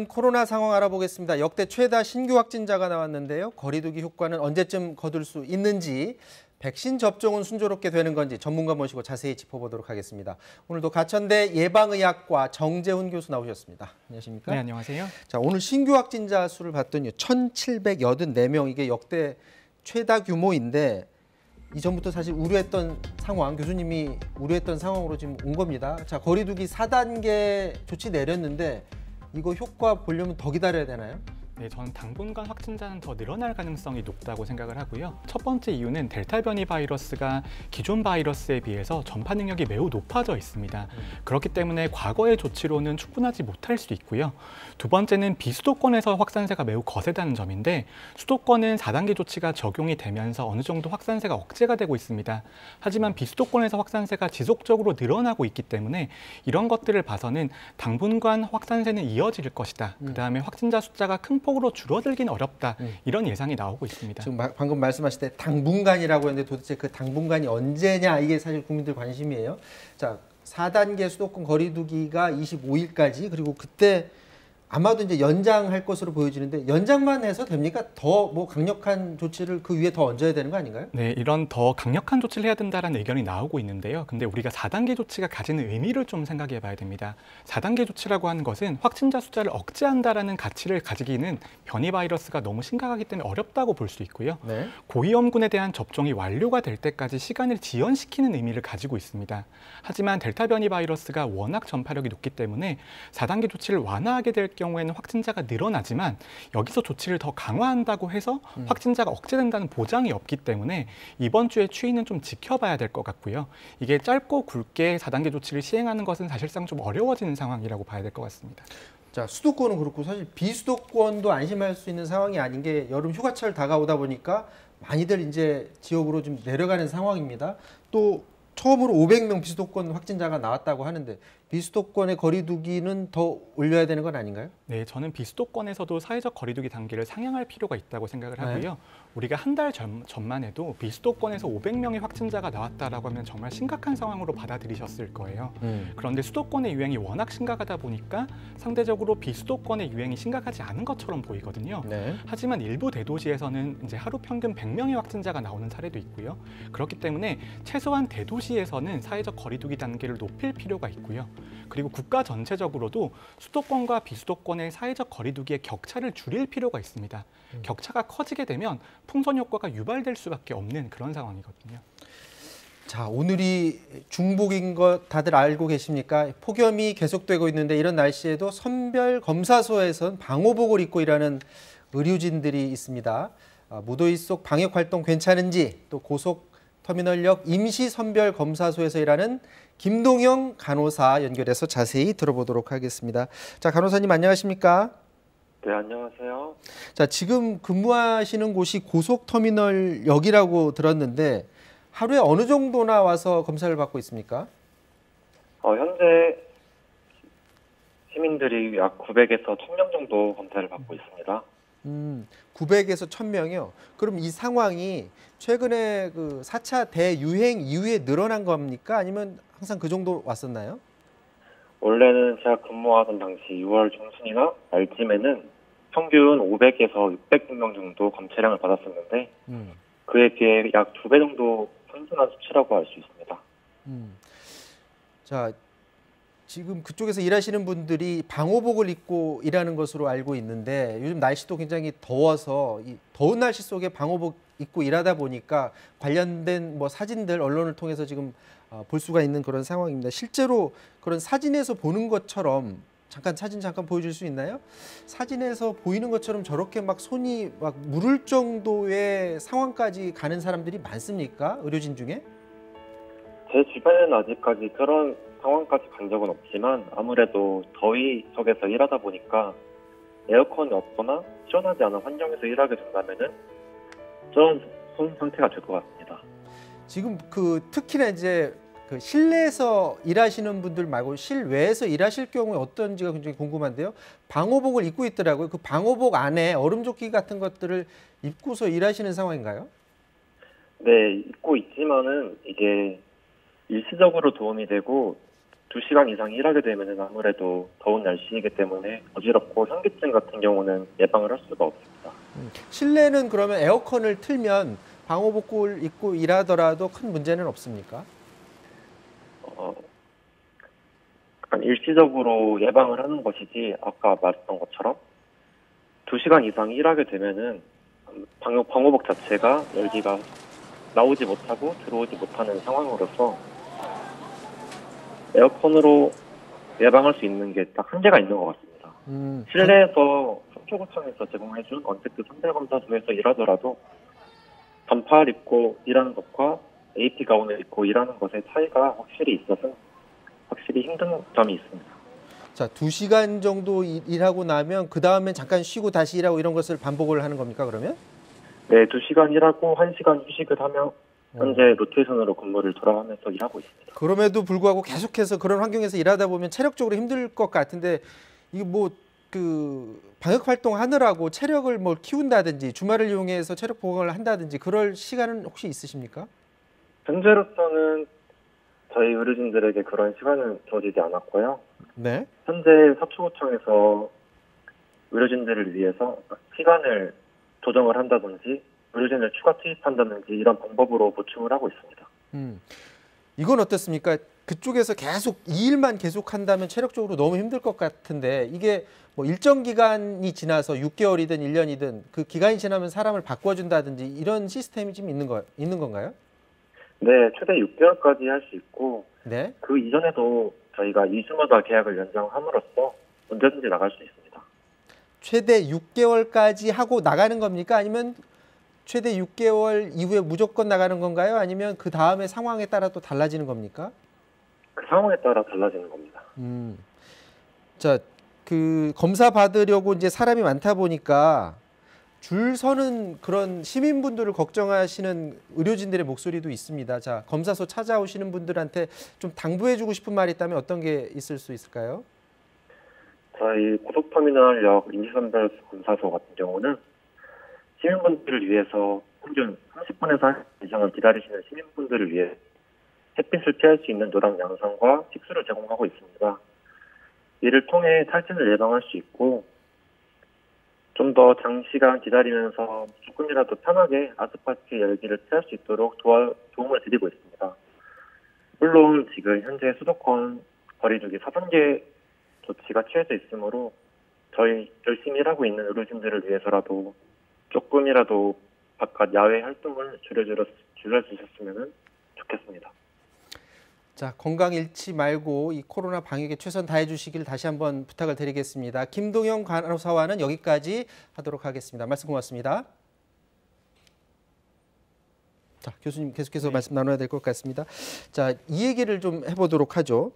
코로나 상황 알아보겠습니다. 역대 최다 신규 확진자가 나왔는데요. 거리두기 효과는 언제쯤 거둘 수 있는지, 백신 접종은 순조롭게 되는 건지 전문가 모시고 자세히 짚어보도록 하겠습니다. 오늘도 가천대 예방의학과 정재훈 교수 나오셨습니다. 안녕하십니까? 네, 안녕하세요. 자, 오늘 신규 확진자 수를 봤더니 1,784명, 이게 역대 최다 규모인데 이전부터 사실 우려했던 상황, 교수님이 우려했던 상황으로 지금 온 겁니다. 자, 거리두기 4단계 조치 내렸는데 이거 효과 보려면 더 기다려야 되나요? 네, 저는 당분간 확진자는 더 늘어날 가능성이 높다고 생각을 하고요. 첫 번째 이유는 델타 변이 바이러스가 기존 바이러스에 비해서 전파 능력이 매우 높아져 있습니다. 그렇기 때문에 과거의 조치로는 충분하지 못할 수 있고요. 두 번째는 비수도권에서 확산세가 매우 거세다는 점인데, 수도권은 4단계 조치가 적용이 되면서 어느 정도 확산세가 억제가 되고 있습니다. 하지만 비수도권에서 확산세가 지속적으로 늘어나고 있기 때문에 이런 것들을 봐서는 당분간 확산세는 이어질 것이다. 그다음에 확진자 숫자가 큰 폭으로 줄어들긴 어렵다. 이런 예상이 나오고 있습니다. 지금 방금 말씀하실 때 당분간이라고 했는데 도대체 그 당분간이 언제냐, 이게 사실 국민들 관심이에요. 자, 4단계 수도권 거리두기가 25일까지, 그리고 그때 아마도 이제 연장할 것으로 보여지는데 연장만 해서 됩니까? 더 뭐 강력한 조치를 그 위에 더 얹어야 되는 거 아닌가요? 네, 이런 더 강력한 조치를 해야 된다는 의견이 나오고 있는데요. 근데 우리가 4단계 조치가 가지는 의미를 좀 생각해 봐야 됩니다. 4단계 조치라고 하는 것은 확진자 숫자를 억제한다라는 가치를 가지기는 변이 바이러스가 너무 심각하기 때문에 어렵다고 볼 수 있고요. 네. 고위험군에 대한 접종이 완료가 될 때까지 시간을 지연시키는 의미를 가지고 있습니다. 하지만 델타 변이 바이러스가 워낙 전파력이 높기 때문에 4단계 조치를 완화하게 될 경우에는 확진자가 늘어나지만 여기서 조치를 더 강화한다고 해서 확진자가 억제된다는 보장이 없기 때문에 이번 주의 추이는 좀 지켜봐야 될 것 같고요. 이게 짧고 굵게 4단계 조치를 시행하는 것은 사실상 좀 어려워지는 상황이라고 봐야 될 것 같습니다. 자, 수도권은 그렇고 사실 비수도권도 안심할 수 있는 상황이 아닌 게 여름 휴가철 다가오다 보니까 많이들 이제 지역으로 좀 내려가는 상황입니다. 또 처음으로 500명 비수도권 확진자가 나왔다고 하는데 비수도권의 거리두기는 더 올려야 되는 건 아닌가요? 네, 저는 비수도권에서도 사회적 거리두기 단계를 상향할 필요가 있다고 생각을 하고요. 우리가 한 달 전만 해도 비수도권에서 500명의 확진자가 나왔다라고 하면 정말 심각한 상황으로 받아들이셨을 거예요. 그런데 수도권의 유행이 워낙 심각하다 보니까 상대적으로 비수도권의 유행이 심각하지 않은 것처럼 보이거든요. 네. 하지만 일부 대도시에서는 이제 하루 평균 100명의 확진자가 나오는 사례도 있고요. 그렇기 때문에 최소한 대도시에서는 사회적 거리두기 단계를 높일 필요가 있고요. 그리고 국가 전체적으로도 수도권과 비수도권의 사회적 거리두기의 격차를 줄일 필요가 있습니다. 격차가 커지게 되면 풍선 효과가 유발될 수밖에 없는 그런 상황이거든요. 자, 오늘이 중복인 거 다들 알고 계십니까? 폭염이 계속되고 있는데 이런 날씨에도 선별검사소에선 방호복을 입고 일하는 의료진들이 있습니다. 무더위 속 방역 활동 괜찮은지, 또 고속터미널역 임시선별검사소에서 일하는 김동영 간호사 연결해서 자세히 들어보도록 하겠습니다. 자, 간호사님 안녕하십니까? 네, 안녕하세요. 자, 지금 근무하시는 곳이 고속터미널역이라고 들었는데 하루에 어느 정도나 와서 검사를 받고 있습니까? 현재 시민들이 약 900에서 1000명 정도 검사를 받고 있습니다. 900에서 1000명이요. 그럼 이 상황이 최근에 그 4차 대유행 이후에 늘어난 겁니까? 아니면 항상 그 정도 왔었나요? 원래는 제가 근무하던 당시 6월 중순이나 말쯤에는 평균 500에서 600명 정도 검체량을 받았었는데 그에 비해 약 2배 정도 상승한 수치라고 할 수 있습니다. 자, 지금 그쪽에서 일하시는 분들이 방호복을 입고 일하는 것으로 알고 있는데 요즘 날씨도 굉장히 더워서 이 더운 날씨 속에 방호복 입고 일하다 보니까 관련된 뭐 사진들 언론을 통해서 지금 볼 수가 있는 그런 상황입니다. 실제로 그런 사진에서 보는 것처럼 사진 잠깐 보여줄 수 있나요? 사진에서 보이는 것처럼 저렇게 막 손이 막 무를 정도의 상황까지 가는 사람들이 많습니까? 의료진 중에? 제 주변에는 아직까지 그런 상황까지 간 적은 없지만 아무래도 더위 속에서 일하다 보니까 에어컨이 없거나 시원하지 않은 환경에서 일하게 된다면은 저런 손 상태가 될 것 같습니다. 지금 특히나 이제 그 실내에서 일하시는 분들 말고 실외에서 일하실 경우에 어떤지가 굉장히 궁금한데요. 방호복을 입고 있더라고요. 그 방호복 안에 얼음조끼 같은 것들을 입고서 일하시는 상황인가요? 네, 입고 있지만은 이게 일시적으로 도움이 되고 2시간 이상 일하게 되면은 아무래도 더운 날씨이기 때문에 어지럽고 현기증 같은 경우는 예방을 할 수가 없습니다. 실내는 그러면 에어컨을 틀면 방호복을 입고 일하더라도 큰 문제는 없습니까? 어, 약간 일시적으로 예방을 하는 것이지 아까 말했던 것처럼 2시간 이상 일하게 되면은 방호복 자체가 열기가 나오지 못하고 들어오지 못하는 상황으로서 에어컨으로 예방할 수 있는 게 딱 한계가 있는 것 같습니다. 실내에서 속초구청에서 제공해준 언택트 선별검사소에서 일하더라도 반팔 입고 일하는 것과 AP 가운을 입고 일하는 것의 차이가 확실히 있어서 확실히 힘든 점이 있습니다. 자, 2시간 정도 일하고 나면 그 다음엔 잠깐 쉬고 다시 일하고 이런 것을 반복을 하는 겁니까, 그러면? 네, 2시간 일하고 1시간 휴식을 하며 현재 로테이션으로 근무를 돌아가면서 일하고 있습니다. 그럼에도 불구하고 계속해서 그런 환경에서 일하다 보면 체력적으로 힘들 것 같은데 이게 뭐 그 방역 활동 하느라고 체력을 뭐 키운다든지 주말을 이용해서 체력 보강을 한다든지 그럴 시간은 혹시 있으십니까? 현재로서는 저희 의료진들에게 그런 시간은 주어지지 않았고요. 네. 현재 서초구청에서 의료진들을 위해서 시간을 조정을 한다든지 의료진을 추가 투입한다든지 이런 방법으로 보충을 하고 있습니다. 이건 어떻습니까? 그쪽에서 계속 이 일만 계속 한다면 체력적으로 너무 힘들 것 같은데 이게 뭐 일정 기간이 지나서 6개월이든 1년이든 그 기간이 지나면 사람을 바꿔준다든지 이런 시스템이 좀 있는 건가요? 네, 최대 6개월까지 할 수 있고 네. 그 이전에도 저희가 2주마다 계약을 연장함으로써 언제든지 나갈 수 있습니다. 최대 6개월까지 하고 나가는 겁니까? 아니면 최대 6개월 이후에 무조건 나가는 건가요? 아니면 그 다음에 상황에 따라 또 달라지는 겁니까? 그 상황에 따라 달라지는 겁니다. 자, 그 검사 받으려고 이제 사람이 많다 보니까 줄 서는 그런 시민분들을 걱정하시는 의료진들의 목소리도 있습니다. 자, 검사소 찾아오시는 분들한테 좀 당부해주고 싶은 말이 있다면 어떤 게 있을 수 있을까요? 저희 고속터미널역 임시선별 검사소 같은 경우는 시민분들을 위해서 평균 30분에서 1시간 이상을 기다리시는 시민분들을 위해 햇빛을 피할 수 있는 노랑 양산과 식수를 제공하고 있습니다. 이를 통해 탈진을 예방할 수 있고 좀 더 장시간 기다리면서 조금이라도 편하게 아스팔트 열기를 피할 수 있도록 도움을 드리고 있습니다. 물론 지금 현재 수도권 거리두기 4단계 조치가 취해져 있으므로 저희 열심히 일하고 있는 의료진들을 위해서라도 조금이라도 바깥 야외 활동을 줄여주셨으면 좋겠습니다. 자, 건강 잃지 말고 이 코로나 방역에 최선 다해 주시길 다시 한번 부탁을 드리겠습니다. 김동영 간호사와는 여기까지 하도록 하겠습니다. 말씀 고맙습니다. 자, 교수님 계속해서 말씀 나눠야 될 것 같습니다. 자, 이 얘기를 좀 해보도록 하죠.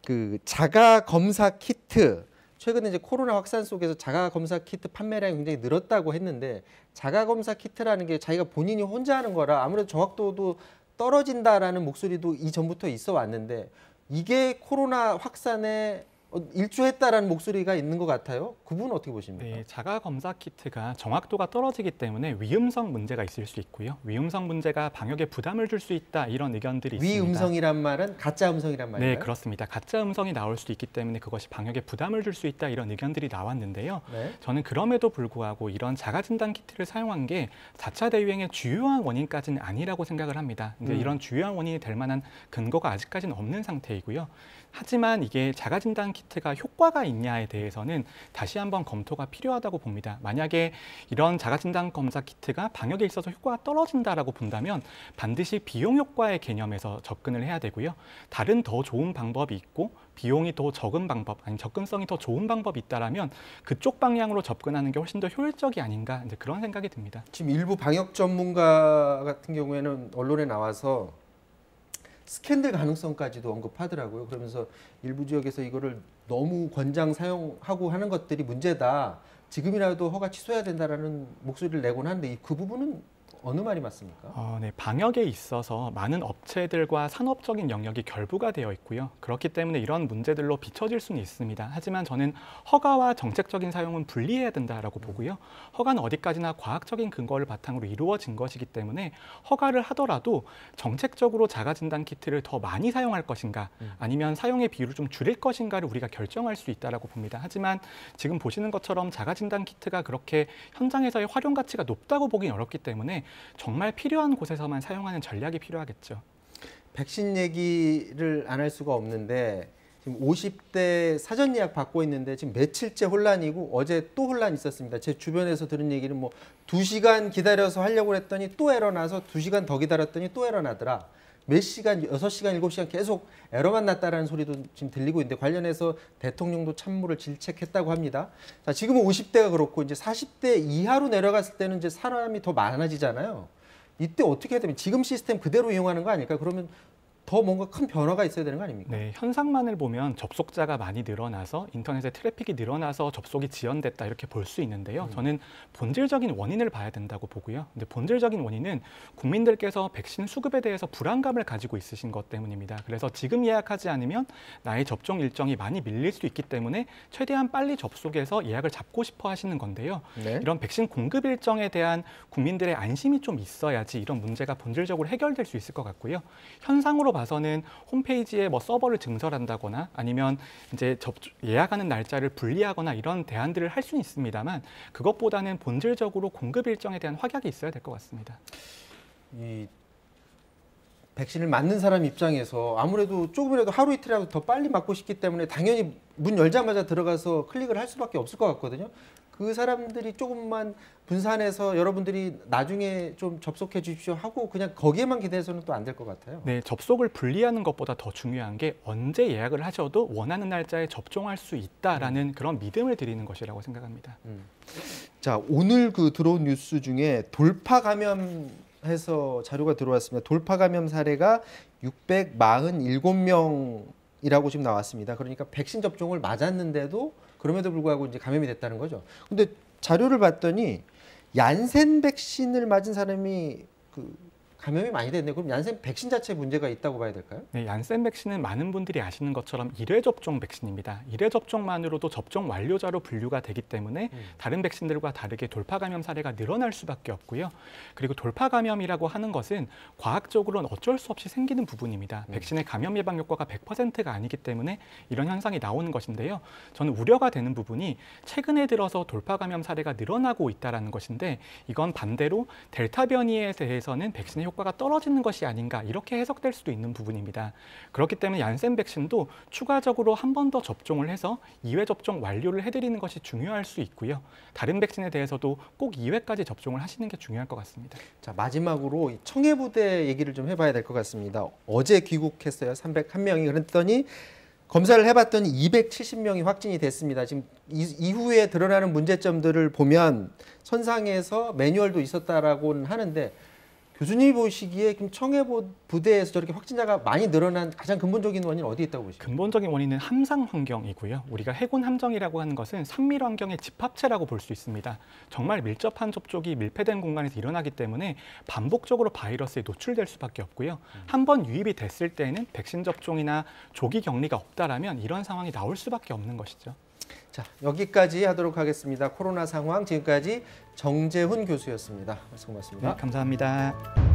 그 자가 검사 키트, 최근에 이제 코로나 확산 속에서 자가 검사 키트 판매량이 굉장히 늘었다고 했는데 자가 검사 키트라는 게 자기가 본인이 혼자 하는 거라 아무래도 정확도도 떨어진다라는 목소리도 이전부터 있어 왔는데 이게 코로나 확산에 일조했다라는 목소리가 있는 것 같아요. 그 부분은 어떻게 보십니까? 네, 자가 검사 키트가 정확도가 떨어지기 때문에 위음성 문제가 있을 수 있고요. 위음성 문제가 방역에 부담을 줄 수 있다 이런 의견들이 있습니다. 위음성이란 말은 가짜 음성이란 말인가요? 네, 그렇습니다. 가짜 음성이 나올 수도 있기 때문에 그것이 방역에 부담을 줄 수 있다 이런 의견들이 나왔는데요. 네. 저는 그럼에도 불구하고 이런 자가 진단 키트를 사용한 게 4차 대유행의 주요한 원인까지는 아니라고 생각을 합니다. 이제 이런 주요한 원인이 될 만한 근거가 아직까지는 없는 상태이고요. 하지만 이게 자가 진단 키트가 효과가 있냐에 대해서는 다시 한번 검토가 필요하다고 봅니다. 만약에 이런 자가 진단 검사 키트가 방역에 있어서 효과가 떨어진다라고 본다면 반드시 비용 효과의 개념에서 접근을 해야 되고요. 다른 더 좋은 방법이 있고 비용이 더 적은 방법, 아니 접근성이 더 좋은 방법이 있다라면 그쪽 방향으로 접근하는 게 훨씬 더 효율적이 아닌가 이제 그런 생각이 듭니다. 지금 일부 방역 전문가 같은 경우에는 언론에 나와서 스캔들 가능성까지도 언급하더라고요. 그러면서 일부 지역에서 이거를 너무 권장 사용하고 하는 것들이 문제다. 지금이라도 허가 취소해야 된다라는 목소리를 내곤 하는데 그 부분은 어느 말이 맞습니까? 네, 방역에 있어서 많은 업체들과 산업적인 영역이 결부가 되어 있고요. 그렇기 때문에 이런 문제들로 비춰질 수는 있습니다. 하지만 저는 허가와 정책적인 사용은 분리해야 된다라고 보고요. 허가는 어디까지나 과학적인 근거를 바탕으로 이루어진 것이기 때문에 허가를 하더라도 정책적으로 자가진단 키트를 더 많이 사용할 것인가 아니면 사용의 비율을 좀 줄일 것인가를 우리가 결정할 수 있다라고 봅니다. 하지만 지금 보시는 것처럼 자가진단 키트가 그렇게 현장에서의 활용 가치가 높다고 보긴 어렵기 때문에 정말 필요한 곳에서만 사용하는 전략이 필요하겠죠. 백신 얘기를 안 할 수가 없는데 지금 50대 사전 예약 받고 있는데 지금 며칠째 혼란이고 어제 또 혼란이 있었습니다. 제 주변에서 들은 얘기는 뭐 2시간 기다려서 하려고 했더니 또 에러 나서 2시간 더 기다렸더니 또 에러 나더라. 몇 시간, 6시간, 7시간 계속 에러만 났다라는 소리도 지금 들리고 있는데 관련해서 대통령도 참모를 질책했다고 합니다. 자, 지금은 50대가 그렇고 이제 40대 이하로 내려갔을 때는 이제 사람이 더 많아지잖아요. 이때 어떻게 해야 되면 지금 시스템 그대로 이용하는 거 아닐까? 그러면 더 뭔가 큰 변화가 있어야 되는 거 아닙니까? 네, 현상만을 보면 접속자가 많이 늘어나서 인터넷에 트래픽이 늘어나서 접속이 지연됐다 이렇게 볼 수 있는데요. 저는 본질적인 원인을 봐야 된다고 보고요. 근데 본질적인 원인은 국민들께서 백신 수급에 대해서 불안감을 가지고 있으신 것 때문입니다. 그래서 지금 예약하지 않으면 나의 접종 일정이 많이 밀릴 수 있기 때문에 최대한 빨리 접속해서 예약을 잡고 싶어 하시는 건데요. 네. 이런 백신 공급 일정에 대한 국민들의 안심이 좀 있어야지 이런 문제가 본질적으로 해결될 수 있을 것 같고요. 현상으로 봐서는 홈페이지에 뭐 서버를 증설한다거나 아니면 이제 예약하는 날짜를 분리하거나 이런 대안들을 할 수는 있습니다만 그것보다는 본질적으로 공급 일정에 대한 확약이 있어야 될 것 같습니다. 이 백신을 맞는 사람 입장에서 아무래도 조금이라도 하루 이틀이라도 더 빨리 맞고 싶기 때문에 당연히 문 열자마자 들어가서 클릭을 할 수밖에 없을 것 같거든요. 그 사람들이 조금만 분산해서 여러분들이 나중에 좀 접속해 주십시오 하고 그냥 거기에만 기대해서는 또 안 될 것 같아요. 네, 접속을 분리하는 것보다 더 중요한 게 언제 예약을 하셔도 원하는 날짜에 접종할 수 있다라는 그런 믿음을 드리는 것이라고 생각합니다. 자, 오늘 그 들어온 뉴스 중에 돌파 감염해서 자료가 들어왔습니다. 돌파 감염 사례가 647명이라고 지금 나왔습니다. 그러니까 백신 접종을 맞았는데도 그럼에도 불구하고 이제 감염이 됐다는 거죠. 근데 자료를 봤더니 얀센 백신을 맞은 사람이 감염이 많이 됐네요. 그럼 얀센 백신 자체에 문제가 있다고 봐야 될까요? 네, 얀센 백신은 많은 분들이 아시는 것처럼 1회 접종 백신입니다. 1회 접종만으로도 접종 완료자로 분류가 되기 때문에 다른 백신들과 다르게 돌파 감염 사례가 늘어날 수밖에 없고요. 그리고 돌파 감염이라고 하는 것은 과학적으로는 어쩔 수 없이 생기는 부분입니다. 백신의 감염 예방 효과가 100%가 아니기 때문에 이런 현상이 나오는 것인데요. 저는 우려가 되는 부분이 최근에 들어서 돌파 감염 사례가 늘어나고 있다는 것인데 이건 반대로 델타 변이에 대해서는 백신의 효과가 떨어지는 것이 아닌가 이렇게 해석될 수도 있는 부분입니다. 그렇기 때문에 얀센 백신도 추가적으로 한 번 더 접종을 해서 2회 접종 완료를 해드리는 것이 중요할 수 있고요. 다른 백신에 대해서도 꼭 2회까지 접종을 하시는 게 중요할 것 같습니다. 자, 마지막으로 청해부대 얘기를 좀 해봐야 될 것 같습니다. 어제 귀국했어요. 301명이. 그랬더니 검사를 해봤더니 270명이 확진이 됐습니다. 지금 이후에 드러나는 문제점들을 보면 선상에서 매뉴얼도 있었다라고는 하는데 교수님이 보시기에 청해부대에서 저렇게 확진자가 많이 늘어난 가장 근본적인 원인은 어디에 있다고 보십니까? 근본적인 원인은 함상 환경이고요. 우리가 해군 함정이라고 하는 것은 상밀 환경의 집합체라고 볼 수 있습니다. 정말 밀접한 접촉이 밀폐된 공간에서 일어나기 때문에 반복적으로 바이러스에 노출될 수밖에 없고요. 한 번 유입이 됐을 때는 백신 접종이나 조기 격리가 없다라면 이런 상황이 나올 수밖에 없는 것이죠. 자, 여기까지 하도록 하겠습니다. 코로나 상황 지금까지 정재훈 교수였습니다. 말씀 고맙습니다. 네, 감사합니다.